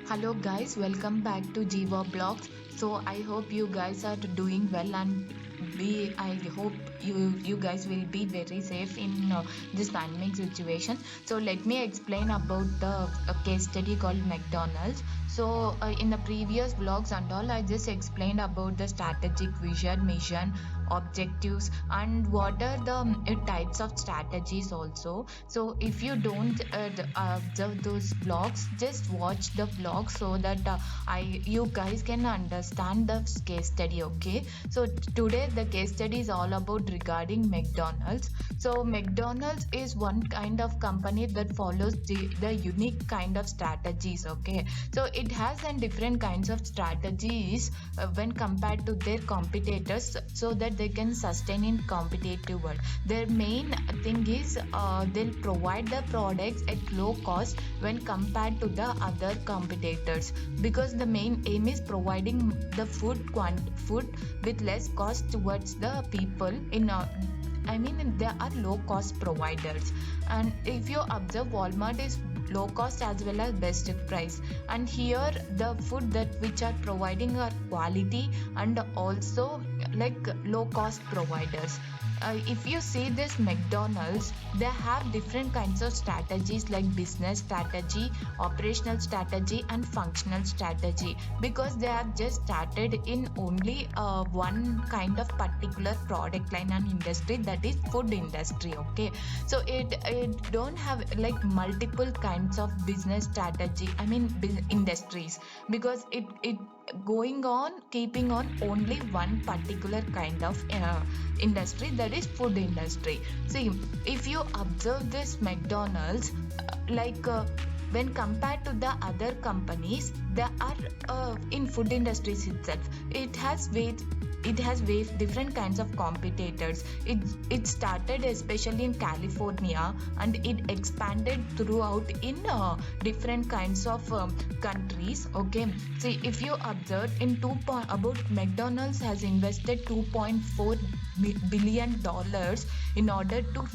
Hello guys, welcome back to Jiva Blogs. So I hope you guys are doing well and I hope you guys will be very safe in this pandemic situation. So let me explain about the case study called McDonald's. So in the previous vlogs and all, I just explained about the strategic vision, mission, objectives, and what are the types of strategies also. So if you don't observe those vlogs, just watch the vlog so that you guys can understand the case study. Okay, so today the case study is all about regarding McDonald's. So McDonald's is one kind of company that follows the unique kind of strategies. Okay, so it has then different kinds of strategies when compared to their competitors, so that they can sustain in competitive world. Their main thing is they'll provide the products at low cost when compared to the other competitors, because the main aim is providing the food with less cost towards the people in there are low cost providers. And if you observe, Walmart is low cost as well as best price, and here the food that which are providing are quality and also like low cost providers. If you see this McDonald's, they have different kinds of strategies like business strategy, operational strategy, and functional strategy, because they have just started in only one kind of particular product line and industry, that is food industry. Okay, so it don't have like multiple kinds of business strategy, industries, because it going on keeping on only one particular kind of industry, that is food industry. See, if you observe this McDonald's, when compared to the other companies, there are in food industries itself, it has different kinds of competitors. It started especially in California, and it expanded throughout in different kinds of countries. Okay, see, if you observe about McDonald's has invested 2.4 billion dollars in order to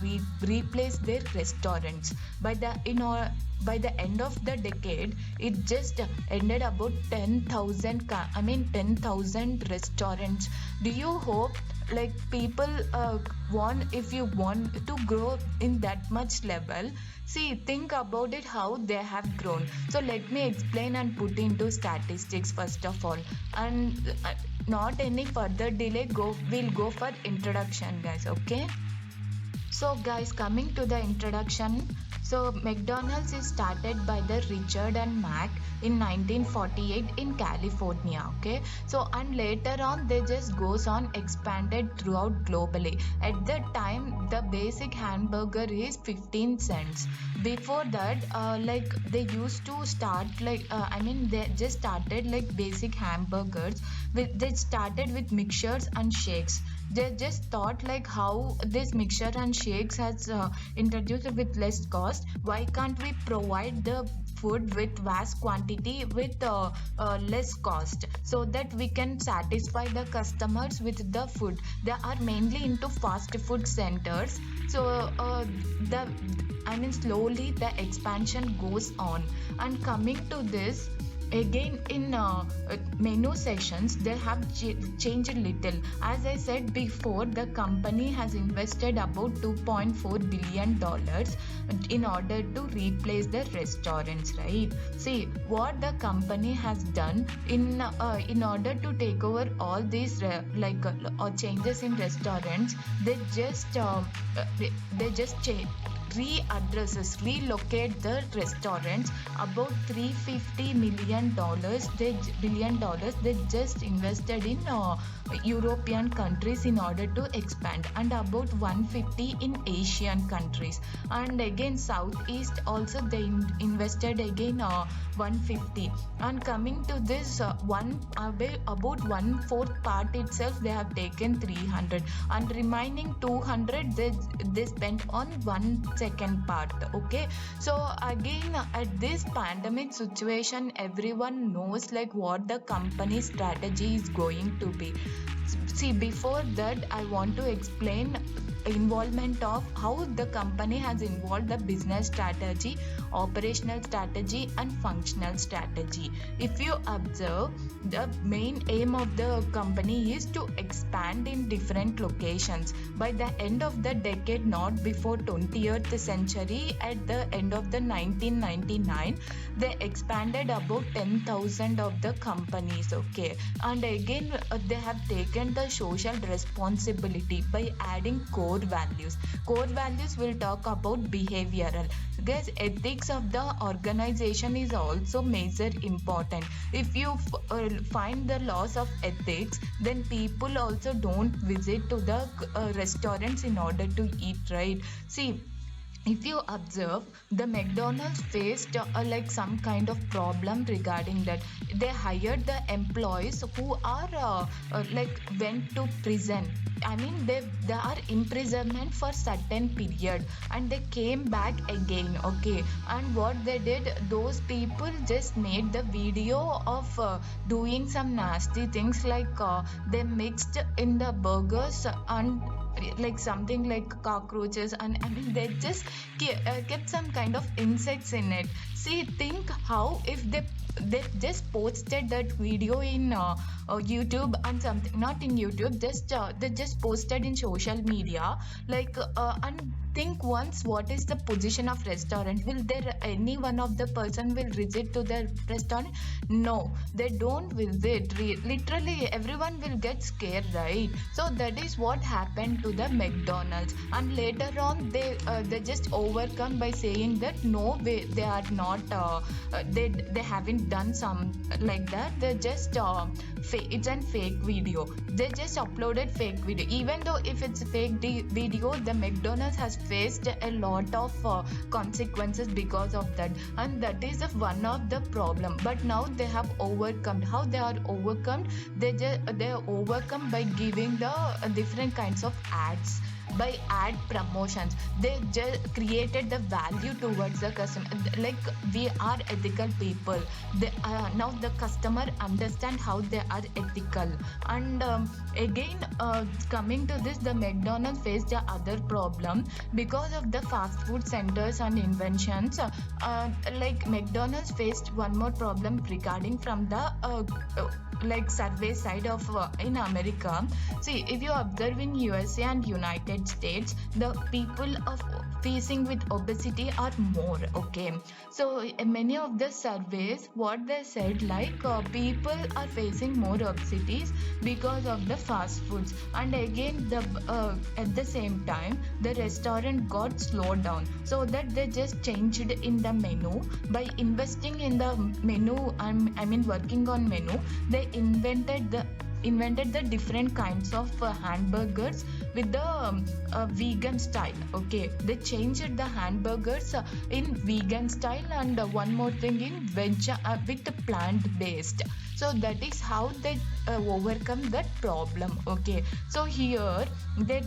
replace their restaurants. By the end of the decade, it just ended about 10,000 restaurants. Do you hope like people want, if you want to grow in that much level, see, think about it how they have grown. So let me explain and put into statistics first of all, and not any further delay, we'll go for introduction, guys. Okay, so guys, coming to the introduction, so McDonald's is started by the Richard and Mac in 1948 in California. Okay, so and later on they just goes on expanded throughout globally. At that time, the basic hamburger is 15 cents. Before that, they used to start they just started like basic hamburgers. They started with mixtures and shakes. They just thought like how this mixture and shakes has introduced with less cost. Why can't we provide the food with vast quantity with less cost, so that we can satisfy the customers with the food? They are mainly into fast food centers. So the slowly the expansion goes on. And coming to this, again in menu sessions, they have changed little. As I said before, the company has invested about 2.4 billion dollars in order to replace the restaurants, right? See what the company has done in order to take over all these changes in restaurants. They just relocate the restaurants. About 350 million dollars they just invested in European countries in order to expand, and about 150 in Asian countries. And again Southeast also they invested again 150. And coming to this about 1/4 part itself, they have taken 300, and remaining 200 they spent on one second part. Okay, so again at this pandemic situation, everyone knows like what the company strategy is going to be. see, before that I want to explain involvement of how the company has involved the business strategy, operational strategy and functional strategy. If you observe, the main aim of the company is to expand in different locations. By the end of the decade, not before 20th century, at the end of the 1999, they expanded about 10,000 of the companies. Okay, and again they have taken the social responsibility by adding core values will talk about behavioral. Guys, ethics of the organization is also major important. If you find the loss of ethics, then people also don't visit to the restaurants in order to eat, right? See, if you observe, the McDonald's faced like some kind of problem regarding that. They hired the employees who are like went to prison. I mean, they are imprisonment for certain period, and they came back again. Okay, and what they did, those people just made the video of doing some nasty things, like they mixed in the burgers and like something like cockroaches, and I mean they just kept some kind of insects in it. See, think how if they just posted that video in YouTube and something, not in YouTube, just they just posted in social media, like and think once, what is the position of restaurant? Will there any one of the person will visit to the restaurant? No, they don't visit. Literally everyone will get scared, right? So that is what happened to the McDonald's, and later on they just overcome by saying that no way, they are not they haven't done some like that. They just it's a fake video. They just uploaded fake video. Even though if it's a fake video, the McDonald's has faced a lot of consequences because of that, and that is one of the problem. But now they have overcome. How they are overcome? They are overcome by giving the different kinds of ads, by ad promotions. They just created the value towards the customer, like we are ethical people. Now the customer understand how they are ethical. And again coming to this, the McDonald's faced the other problem because of the fast food centers and inventions. Like McDonald's faced one more problem regarding from the like survey side of in America. See, if you observe in USA and United States, the people of facing with obesity are more. Okay, so many of the surveys, what they said, like people are facing more obesities because of the fast foods. And again the at the same time, the restaurant got slowed down, so that they just changed in the menu. By investing in the menu, I mean working on menu, they invented the different kinds of hamburgers with the vegan style. Okay, they changed the hamburgers in vegan style, and one more thing in veg with plant based. So that is how they overcome that problem. Okay, so here their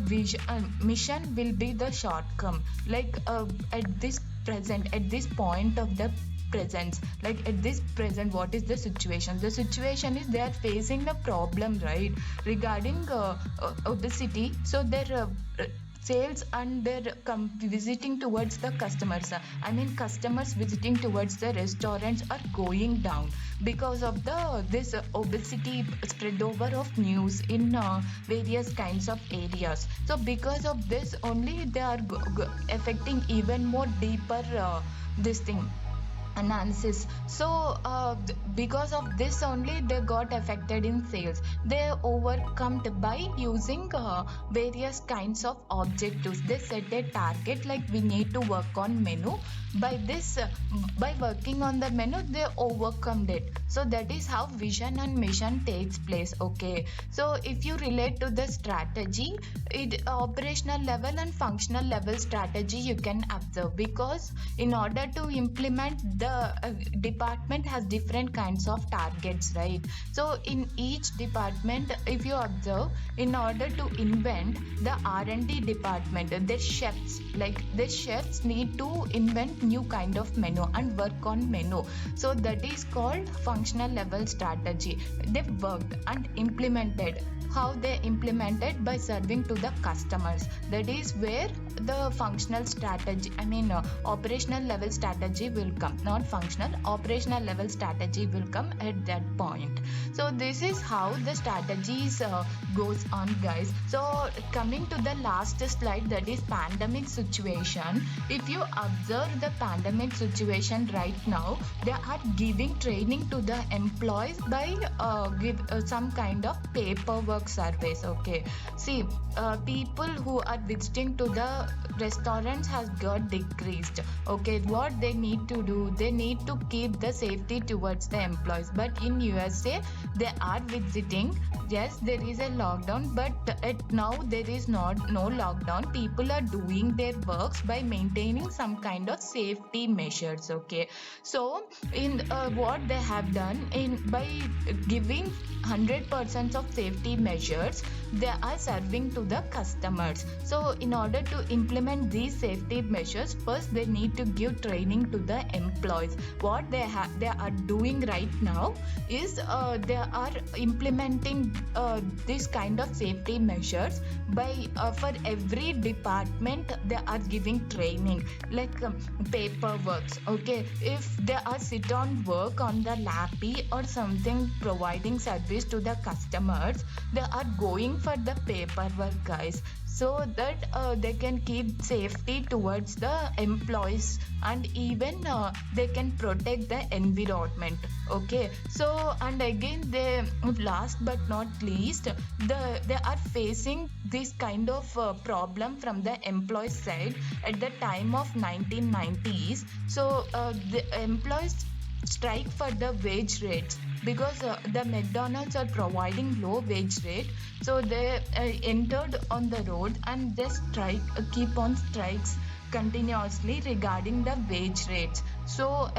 mission will be the shortcome, like at this point of the presence, like at this present, what is the situation? The situation is they are facing the problem, right, regarding obesity. So their sales and their visiting towards the customers, I mean customers visiting towards the restaurants are going down because of this obesity spread over of news in various kinds of areas. So because of this only, they are affecting even more deeper this thing analysis. So because of this only, they got affected in sales. They overcome by using various kinds of objectives. They set a target, like we need to work on menu. By this by working on the menu, they overcome it. So that is how vision and mission takes place. Okay, so if you relate to the strategy, it operational level and functional level strategy you can observe, because in order to implement the the department has different kinds of targets, right? So in each department, if you observe, in order to invent, the R&D department, the chefs, like the chefs need to invent new kind of menu and work on menu. So that is called functional level strategy. They worked and implemented. How they implemented? By serving to the customers. That is where the functional strategy, operational level strategy will come. Not functional, operational level strategy will come at that point. So this is how the strategies goes on, guys. So coming to the last slide, that is pandemic situation. If you observe the pandemic situation right now, they are giving training to the employees by give some kind of paperwork surveys. Okay, see, people who are visiting to the restaurants has got decreased. Okay, what they need to do, they need to keep the safety towards the employees. But in USA, they are visiting. Yes, there is a lockdown, but now there is not no lockdown. People are doing their works by maintaining some kind of safety measures. Okay, so in what they have done, in by giving 100% of safety measures, they are serving to the customers. So in order to implement these safety measures, first they need to give training to the employees. What they are doing right now is they are implementing this kind of safety measures by for every department they are giving training, like paperwork. Okay, if they are sit on work on the lappy or something providing service to the customers, they are going for the paperwork, guys, so that they can keep safety towards the employees, and even they can protect the environment. Okay, so and again, they last but not least, they are facing this kind of problem from the employee side at the time of 1990s. So the employees strike for the wage rates, because the McDonald's are providing low wage rate. So they entered on the road and they strike, keep on strikes continuously regarding the wage rates. So